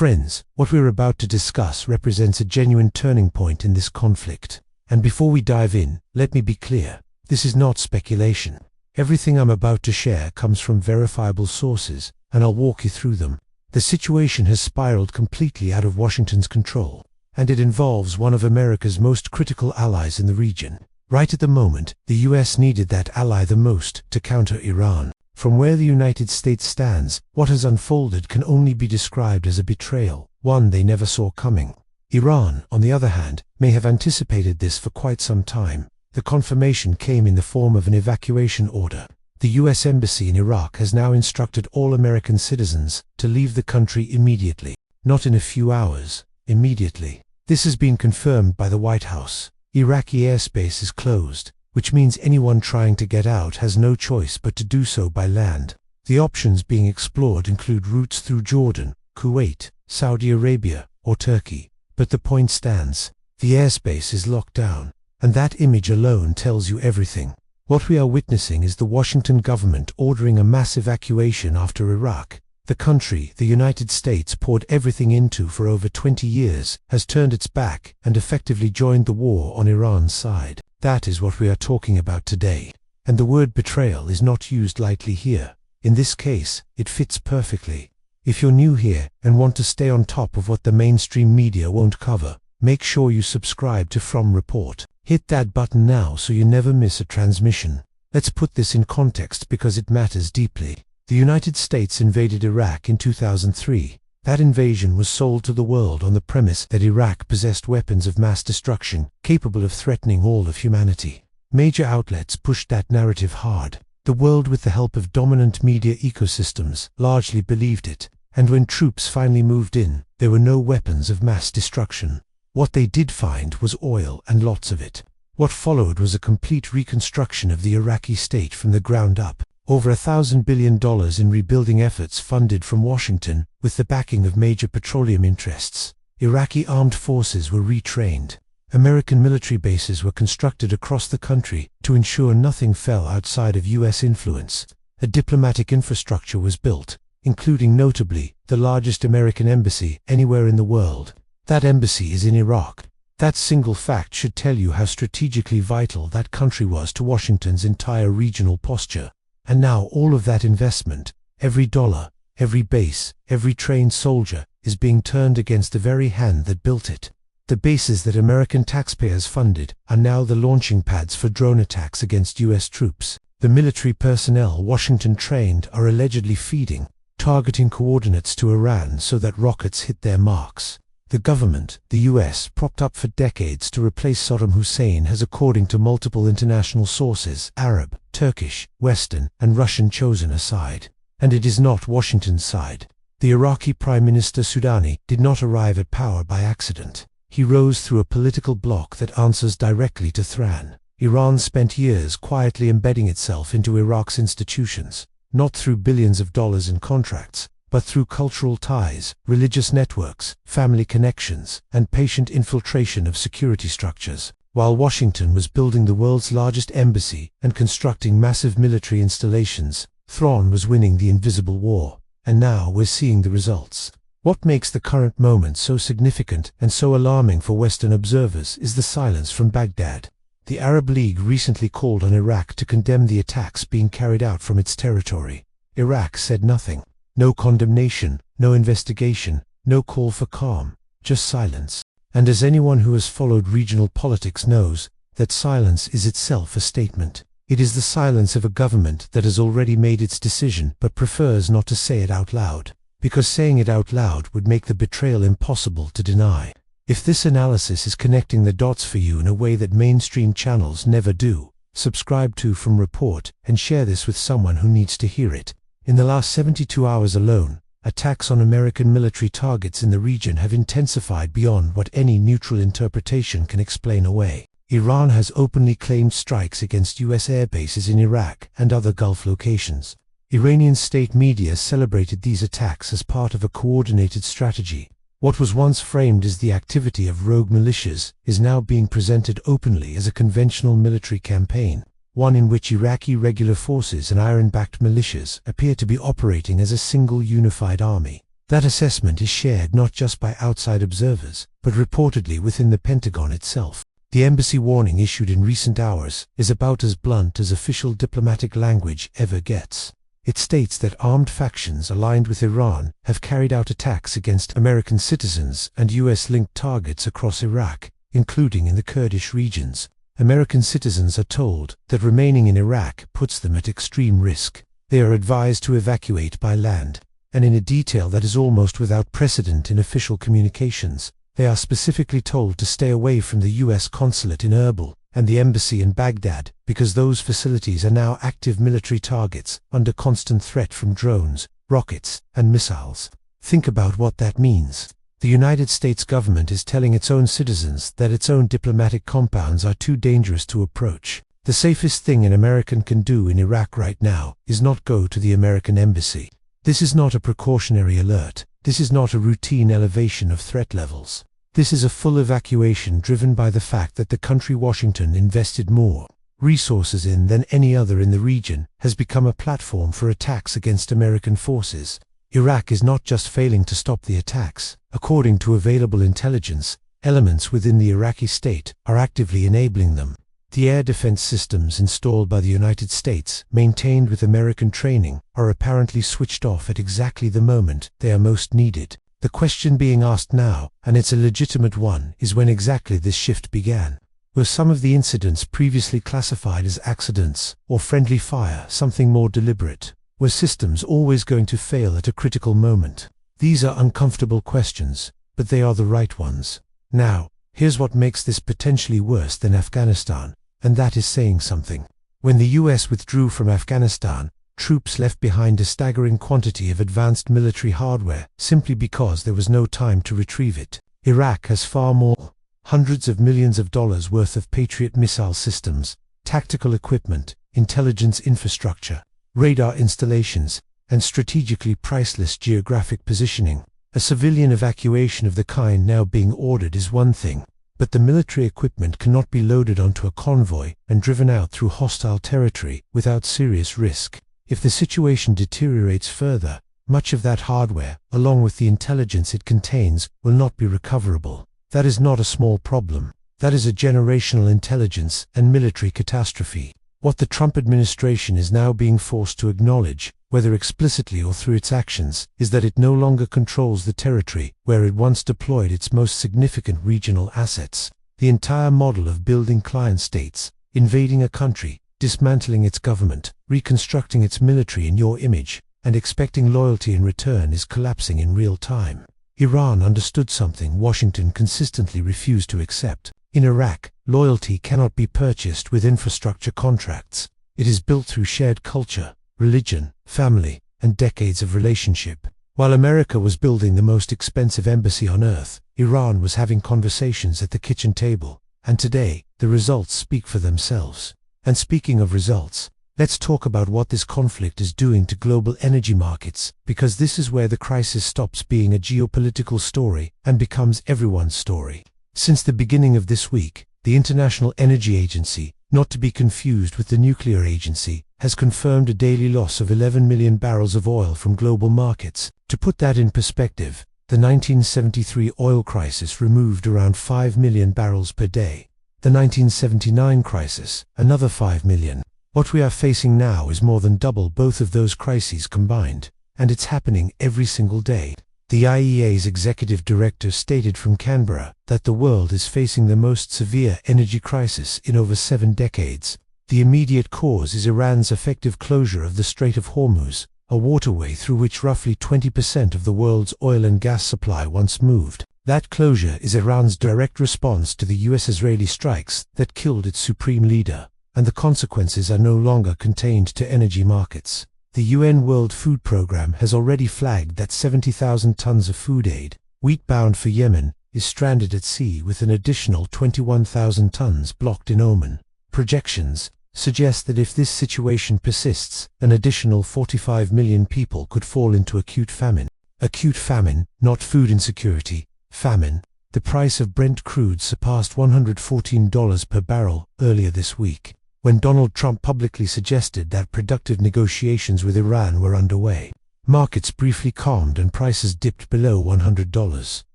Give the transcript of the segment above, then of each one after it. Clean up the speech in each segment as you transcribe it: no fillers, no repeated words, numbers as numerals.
Friends, what we're about to discuss represents a genuine turning point in this conflict. And before we dive in, let me be clear. This is not speculation. Everything I'm about to share comes from verifiable sources, and I'll walk you through them. The situation has spiraled completely out of Washington's control, and it involves one of America's most critical allies in the region. Right at the moment, the US needed that ally the most to counter Iran. From where the United States stands, what has unfolded can only be described as a betrayal, one they never saw coming. Iran, on the other hand, may have anticipated this for quite some time. The confirmation came in the form of an evacuation order. The US Embassy in Iraq has now instructed all American citizens to leave the country immediately. Not in a few hours, immediately. This has been confirmed by the White House. Iraqi airspace is closed, which means anyone trying to get out has no choice but to do so by land. The options being explored include routes through Jordan, Kuwait, Saudi Arabia, or Turkey. But the point stands. The airspace is locked down. And that image alone tells you everything. What we are witnessing is the Washington government ordering a mass evacuation after Iraq. The country the United States poured everything into for over 20 years has turned its back and effectively joined the war on Iran's side. That is what we are talking about today. And the word betrayal is not used lightly here. In this case, it fits perfectly. If you're new here and want to stay on top of what the mainstream media won't cover, make sure you subscribe to From Report. Hit that button now so you never miss a transmission. Let's put this in context because it matters deeply. The United States invaded Iraq in 2003. That invasion was sold to the world on the premise that Iraq possessed weapons of mass destruction capable of threatening all of humanity. Major outlets pushed that narrative hard. The world, with the help of dominant media ecosystems, largely believed it. And when troops finally moved in, there were no weapons of mass destruction. What they did find was oil, and lots of it. What followed was a complete reconstruction of the Iraqi state from the ground up. Over $1,000 billion in rebuilding efforts funded from Washington, with the backing of major petroleum interests. Iraqi armed forces were retrained. American military bases were constructed across the country to ensure nothing fell outside of US influence. A diplomatic infrastructure was built, including notably the largest American embassy anywhere in the world. That embassy is in Iraq. That single fact should tell you how strategically vital that country was to Washington's entire regional posture. And now all of that investment, every dollar, every base, every trained soldier, is being turned against the very hand that built it. The bases that American taxpayers funded are now the launching pads for drone attacks against US troops. The military personnel Washington trained are allegedly feeding, targeting coordinates to Iran so that rockets hit their marks. The government, the US, propped up for decades to replace Saddam Hussein, has, according to multiple international sources, Arab, Turkish, Western, and Russian chosen a side. And it is not Washington's side. The Iraqi Prime Minister Soudani did not arrive at power by accident. He rose through a political bloc that answers directly to Tehran. Iran spent years quietly embedding itself into Iraq's institutions, not through billions of dollars in contracts, but through cultural ties, religious networks, family connections, and patient infiltration of security structures. While Washington was building the world's largest embassy and constructing massive military installations, Tehran was winning the invisible war. And now we're seeing the results. What makes the current moment so significant and so alarming for Western observers is the silence from Baghdad. The Arab League recently called on Iraq to condemn the attacks being carried out from its territory. Iraq said nothing. No condemnation, no investigation, no call for calm, just silence. And as anyone who has followed regional politics knows, that silence is itself a statement. It is the silence of a government that has already made its decision but prefers not to say it out loud, because saying it out loud would make the betrayal impossible to deny. If this analysis is connecting the dots for you in a way that mainstream channels never do, subscribe to From Report and share this with someone who needs to hear it. In the last 72 hours alone, attacks on American military targets in the region have intensified beyond what any neutral interpretation can explain away. Iran has openly claimed strikes against US air bases in Iraq and other Gulf locations. Iranian state media celebrated these attacks as part of a coordinated strategy. What was once framed as the activity of rogue militias is now being presented openly as a conventional military campaign, one in which Iraqi regular forces and Iran-backed militias appear to be operating as a single unified army. That assessment is shared not just by outside observers, but reportedly within the Pentagon itself. The embassy warning issued in recent hours is about as blunt as official diplomatic language ever gets. It states that armed factions aligned with Iran have carried out attacks against American citizens and US-linked targets across Iraq, including in the Kurdish regions. American citizens are told that remaining in Iraq puts them at extreme risk. They are advised to evacuate by land, and in a detail that is almost without precedent in official communications. They are specifically told to stay away from the US consulate in Erbil and the embassy in Baghdad, because those facilities are now active military targets under constant threat from drones, rockets, and missiles. Think about what that means. The United States government is telling its own citizens that its own diplomatic compounds are too dangerous to approach. The safest thing an American can do in Iraq right now is not go to the American embassy. This is not a precautionary alert. This is not a routine elevation of threat levels. This is a full evacuation driven by the fact that the country Washington invested more resources in than any other in the region has become a platform for attacks against American forces. Iraq is not just failing to stop the attacks. According to available intelligence, elements within the Iraqi state are actively enabling them. The air defense systems installed by the United States, maintained with American training, are apparently switched off at exactly the moment they are most needed. The question being asked now, and it's a legitimate one, is when exactly this shift began. Were some of the incidents previously classified as accidents or friendly fire something more deliberate? Were systems always going to fail at a critical moment? These are uncomfortable questions, but they are the right ones. Now, here's what makes this potentially worse than Afghanistan, and that is saying something. When the US withdrew from Afghanistan, troops left behind a staggering quantity of advanced military hardware simply because there was no time to retrieve it. Iraq has far more, hundreds of millions of dollars worth of Patriot missile systems, tactical equipment, intelligence infrastructure, radar installations, and strategically priceless geographic positioning. A civilian evacuation of the kind now being ordered is one thing, but the military equipment cannot be loaded onto a convoy and driven out through hostile territory without serious risk. If the situation deteriorates further, much of that hardware, along with the intelligence it contains, will not be recoverable. That is not a small problem. That is a generational intelligence and military catastrophe. What the Trump administration is now being forced to acknowledge, whether explicitly or through its actions, is that it no longer controls the territory where it once deployed its most significant regional assets. The entire model of building client states, invading a country, dismantling its government, reconstructing its military in your image, and expecting loyalty in return is collapsing in real time. Iran understood something Washington consistently refused to accept. In Iraq, loyalty cannot be purchased with infrastructure contracts. It is built through shared culture, religion, family, and decades of relationship. While America was building the most expensive embassy on earth, Iran was having conversations at the kitchen table. And today, the results speak for themselves. And speaking of results, let's talk about what this conflict is doing to global energy markets, because this is where the crisis stops being a geopolitical story and becomes everyone's story. Since the beginning of this week, the International Energy Agency, not to be confused with the Nuclear Agency, has confirmed a daily loss of 11 million barrels of oil from global markets. To put that in perspective, the 1973 oil crisis removed around 5 million barrels per day. The 1979 crisis, another 5 million. What we are facing now is more than double both of those crises combined, and it's happening every single day. The IEA's executive director stated from Canberra that the world is facing the most severe energy crisis in over 7 decades. The immediate cause is Iran's effective closure of the Strait of Hormuz, a waterway through which roughly 20% of the world's oil and gas supply once moved. That closure is Iran's direct response to the US-Israeli strikes that killed its supreme leader, and the consequences are no longer contained to energy markets. The UN World Food Programme has already flagged that 70,000 tons of food aid, wheat-bound for Yemen, is stranded at sea with an additional 21,000 tons blocked in Oman. Projections suggest that if this situation persists, an additional 45 million people could fall into acute famine. Acute famine, not food insecurity. Famine. The price of Brent crude surpassed $114 per barrel earlier this week, when Donald Trump publicly suggested that productive negotiations with Iran were underway. Markets briefly calmed and prices dipped below $100.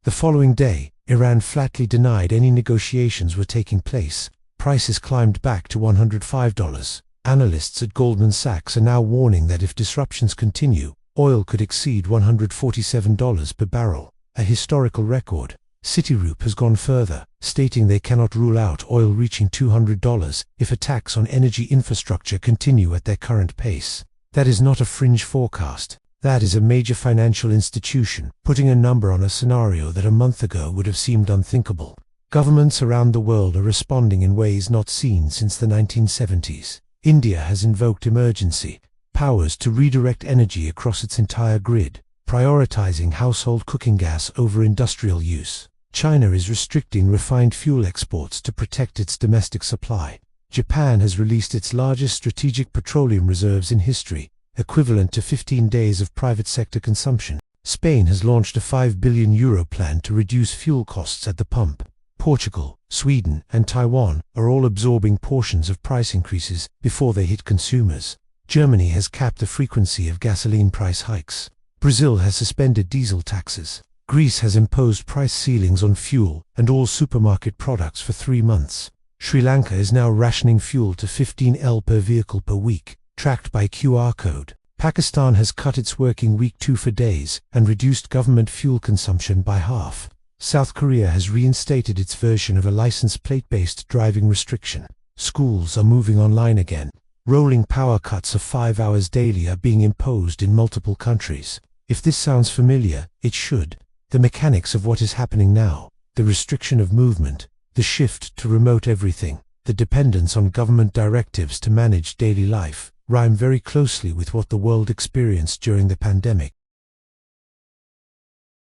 The following day, Iran flatly denied any negotiations were taking place. Prices climbed back to $105. Analysts at Goldman Sachs are now warning that if disruptions continue, oil could exceed $147 per barrel, a historical record. Citigroup has gone further, stating they cannot rule out oil reaching $200 if attacks on energy infrastructure continue at their current pace. That is not a fringe forecast. That is a major financial institution putting a number on a scenario that a month ago would have seemed unthinkable. Governments around the world are responding in ways not seen since the 1970s. India has invoked emergency powers to redirect energy across its entire grid, prioritizing household cooking gas over industrial use. China is restricting refined fuel exports to protect its domestic supply. Japan has released its largest strategic petroleum reserves in history, equivalent to 15 days of private sector consumption. Spain has launched a €5 billion plan to reduce fuel costs at the pump. Portugal, Sweden, and Taiwan are all absorbing portions of price increases before they hit consumers. Germany has capped the frequency of gasoline price hikes. Brazil has suspended diesel taxes. Greece has imposed price ceilings on fuel and all supermarket products for 3 months. Sri Lanka is now rationing fuel to 15 L per vehicle per week, tracked by QR code. Pakistan has cut its working week to 4 days and reduced government fuel consumption by half. South Korea has reinstated its version of a license plate-based driving restriction. Schools are moving online again. Rolling power cuts of 5 hours daily are being imposed in multiple countries. If this sounds familiar, it should. The mechanics of what is happening now, the restriction of movement, the shift to remote everything, the dependence on government directives to manage daily life, rhyme very closely with what the world experienced during the pandemic.